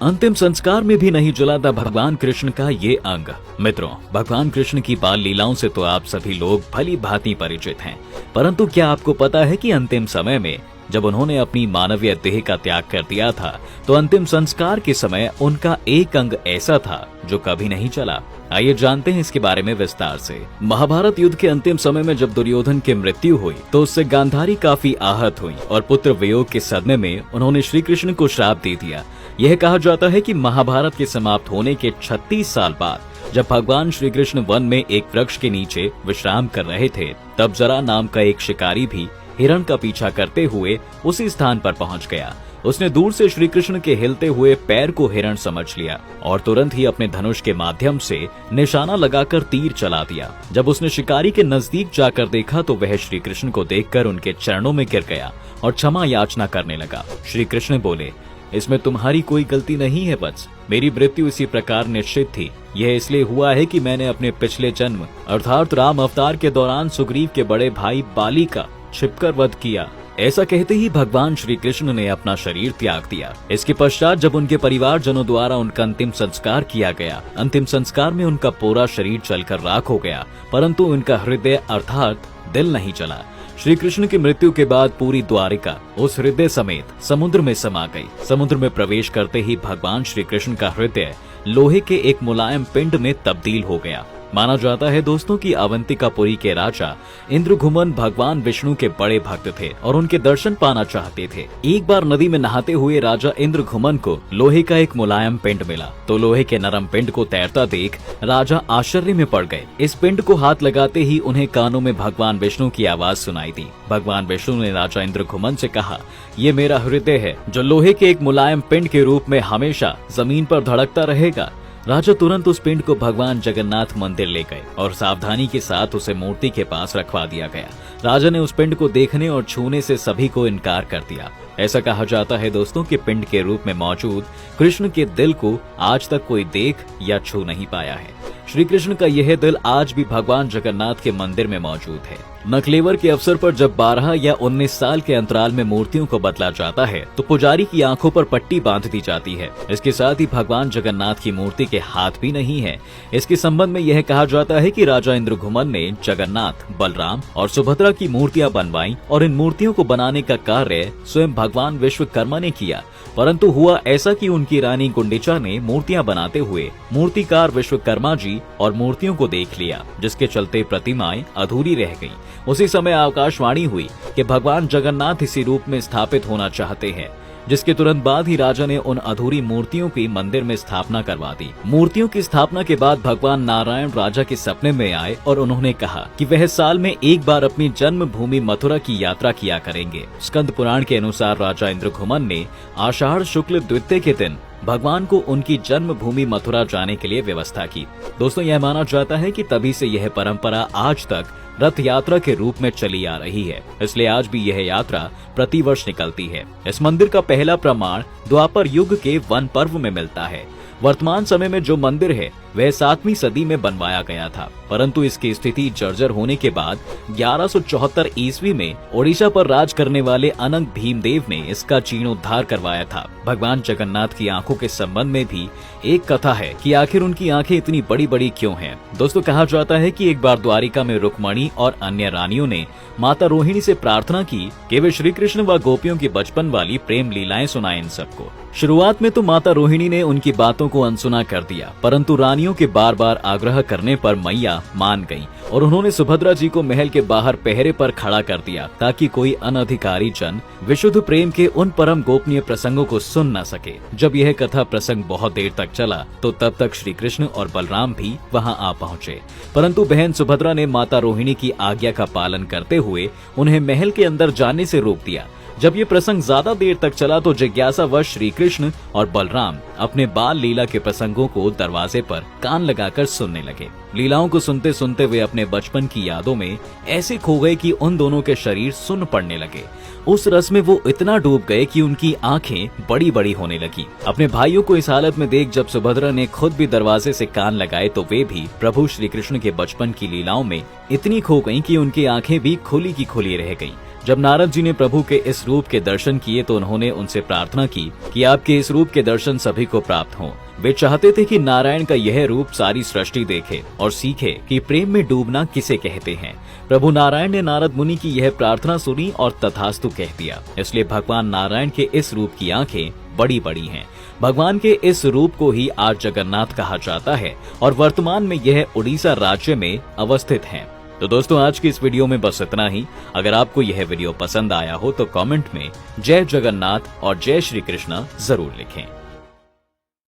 अंतिम संस्कार में भी नहीं जला था भगवान कृष्ण का ये अंग। मित्रों, भगवान कृष्ण की बाल लीलाओं से तो आप सभी लोग भली भांति परिचित हैं, परंतु क्या आपको पता है कि अंतिम समय में जब उन्होंने अपनी मानवीय देह का त्याग कर दिया था तो अंतिम संस्कार के समय उनका एक अंग ऐसा था जो कभी नहीं चला। आइए जानते हैं इसके बारे में विस्तार से। महाभारत युद्ध के अंतिम समय में जब दुर्योधन की मृत्यु हुई तो उससे गांधारी काफी आहत हुई और पुत्र वियोग के सदमे में उन्होंने श्री कृष्ण को श्राप दे दिया। यह कहा जाता है कि महाभारत के समाप्त होने के 36 साल बाद जब भगवान श्री कृष्ण वन में एक वृक्ष के नीचे विश्राम कर रहे थे, तब जरा नाम का एक शिकारी भी हिरण का पीछा करते हुए उसी स्थान पर पहुंच गया। उसने दूर से श्री कृष्ण के हिलते हुए पैर को हिरण समझ लिया और तुरंत ही अपने धनुष के माध्यम से निशाना लगाकर तीर चला दिया। जब उसने शिकारी के नजदीक जाकर देखा तो वह श्री कृष्ण को देखकर उनके चरणों में गिर गया और क्षमा याचना करने लगा। श्री कृष्ण बोले, इसमें तुम्हारी कोई गलती नहीं है वत्स, मेरी मृत्यु इसी प्रकार निश्चित थी। यह इसलिए हुआ है कि मैंने अपने पिछले जन्म अर्थात राम अवतार के दौरान सुग्रीव के बड़े भाई बाली का छिपकर वध किया। ऐसा कहते ही भगवान श्री कृष्ण ने अपना शरीर त्याग दिया। इसके पश्चात जब उनके परिवारजनों द्वारा उनका अंतिम संस्कार किया गया, अंतिम संस्कार में उनका पूरा शरीर जलकर राख हो गया, परंतु उनका हृदय अर्थात दिल नहीं चला। श्री कृष्ण की मृत्यु के बाद पूरी द्वारिका उस हृदय समेत समुद्र में समा गई। समुद्र में प्रवेश करते ही भगवान श्री कृष्ण का हृदय लोहे के एक मुलायम पिंड में तब्दील हो गया। माना जाता है दोस्तों कि अवंतिकापुरी के राजा इंद्रघुमन भगवान विष्णु के बड़े भक्त थे और उनके दर्शन पाना चाहते थे। एक बार नदी में नहाते हुए राजा इंद्रघुमन को लोहे का एक मुलायम पिंड मिला तो लोहे के नरम पिंड को तैरता देख राजा आश्चर्य में पड़ गए। इस पिंड को हाथ लगाते ही उन्हें कानों में भगवान विष्णु की आवाज सुनाई दी। भगवान विष्णु ने राजा इंद्रघुमन से कहा, ये मेरा हृदय है जो लोहे के एक मुलायम पिंड के रूप में हमेशा जमीन पर धड़कता रहेगा। राजा तुरंत उस पिंड को भगवान जगन्नाथ मंदिर ले गए और सावधानी के साथ उसे मूर्ति के पास रखवा दिया गया। राजा ने उस पिंड को देखने और छूने से सभी को इनकार कर दिया। ऐसा कहा जाता है दोस्तों कि पिंड के रूप में मौजूद कृष्ण के दिल को आज तक कोई देख या छू नहीं पाया है। श्री कृष्ण का यह दिल आज भी भगवान जगन्नाथ के मंदिर में मौजूद है। नकलेवर के अवसर पर जब 12 या 19 साल के अंतराल में मूर्तियों को बदला जाता है तो पुजारी की आंखों पर पट्टी बांध दी जाती है। इसके साथ ही भगवान जगन्नाथ की मूर्ति के हाथ भी नहीं है। इसके संबंध में यह कहा जाता है कि राजा इंद्रघुमन ने जगन्नाथ, बलराम और सुभद्रा की मूर्तियां बनवाई और इन मूर्तियों को बनाने का कार्य स्वयं भगवान विश्वकर्मा ने किया, परंतु हुआ ऐसा कि उनकी रानी गुंडिचा ने मूर्तियां बनाते हुए मूर्तिकार विश्वकर्मा जी और मूर्तियों को देख लिया, जिसके चलते प्रतिमाएं अधूरी रह गईं। उसी समय आकाशवाणी हुई कि भगवान जगन्नाथ इसी रूप में स्थापित होना चाहते हैं, जिसके तुरंत बाद ही राजा ने उन अधूरी मूर्तियों की मंदिर में स्थापना करवा दी। मूर्तियों की स्थापना के बाद भगवान नारायण राजा के सपने में आए और उन्होंने कहा कि वह साल में एक बार अपनी जन्म भूमि मथुरा की यात्रा किया करेंगे। स्कंद पुराण के अनुसार राजा इंद्रघुमन ने आषाढ़ शुक्ल द्वितीय के दिन भगवान को उनकी जन्म भूमि मथुरा जाने के लिए व्यवस्था की। दोस्तों, यह माना जाता है कि तभी से यह परंपरा आज तक रथ यात्रा के रूप में चली आ रही है, इसलिए आज भी यह यात्रा प्रतिवर्ष निकलती है। इस मंदिर का पहला प्रमाण द्वापर युग के वन पर्व में मिलता है। वर्तमान समय में जो मंदिर है वह 7वीं सदी में बनवाया गया था, परंतु इसकी स्थिति जर्जर होने के बाद 1174 ईस्वी में ओडिशा पर राज करने वाले अनंग भीमदेव ने इसका जीर्णोद्धार करवाया था। भगवान जगन्नाथ की आंखों के संबंध में भी एक कथा है कि आखिर उनकी आंखें इतनी बड़ी बड़ी क्यों हैं। दोस्तों, कहा जाता है कि एक बार द्वारिका में रुक्मणी और अन्य रानियों ने माता रोहिणी से प्रार्थना की कि वे श्री कृष्ण व गोपियों की बचपन वाली प्रेम लीलाएं सुनाएं इन सबको। शुरुआत में तो माता रोहिणी ने उनकी बातों को अनसुना कर दिया, परंतु रानियों के बार बार आग्रह करने पर मैया मान गईं और उन्होंने सुभद्रा जी को महल के बाहर पहरे पर खड़ा कर दिया ताकि कोई अनधिकारी जन विशुद्ध प्रेम के उन परम गोपनीय प्रसंगों को सुन न सके। जब यह कथा प्रसंग बहुत देर तक चला तो तब तक श्री कृष्ण और बलराम भी वहां आ पहुंचे, परंतु बहन सुभद्रा ने माता रोहिणी की आज्ञा का पालन करते हुए उन्हें महल के अंदर जाने से रोक दिया। जब ये प्रसंग ज्यादा देर तक चला तो जिज्ञासावश श्री कृष्ण और बलराम अपने बाल लीला के प्रसंगों को दरवाजे पर कान लगाकर सुनने लगे। लीलाओं को सुनते सुनते वे अपने बचपन की यादों में ऐसे खो गए कि उन दोनों के शरीर सुन्न पड़ने लगे। उस रस में वो इतना डूब गए कि उनकी आंखें बड़ी बड़ी होने लगी। अपने भाइयों को इस हालत में देख जब सुभद्रा ने खुद भी दरवाजे से कान लगाए तो वे भी प्रभु श्री कृष्ण के बचपन की लीलाओं में इतनी खो गईं कि उनकी आंखें भी खुली की खुली रह गईं। जब नारद जी ने प्रभु के इस रूप के दर्शन किए तो उन्होंने उनसे प्रार्थना की कि आपके इस रूप के दर्शन सभी को प्राप्त हों। वे चाहते थे कि नारायण का यह रूप सारी सृष्टि देखे और सीखे कि प्रेम में डूबना किसे कहते हैं। प्रभु नारायण ने नारद मुनि की यह प्रार्थना सुनी और तथास्तु कह दिया। इसलिए भगवान नारायण के इस रूप की आंखें बड़ी बड़ी हैं। भगवान के इस रूप को ही आज जगन्नाथ कहा जाता है और वर्तमान में यह उड़ीसा राज्य में अवस्थित है। तो दोस्तों, आज की इस वीडियो में बस इतना ही। अगर आपको यह वीडियो पसंद आया हो तो कमेंट में जय जगन्नाथ और जय श्री कृष्ण जरूर लिखें।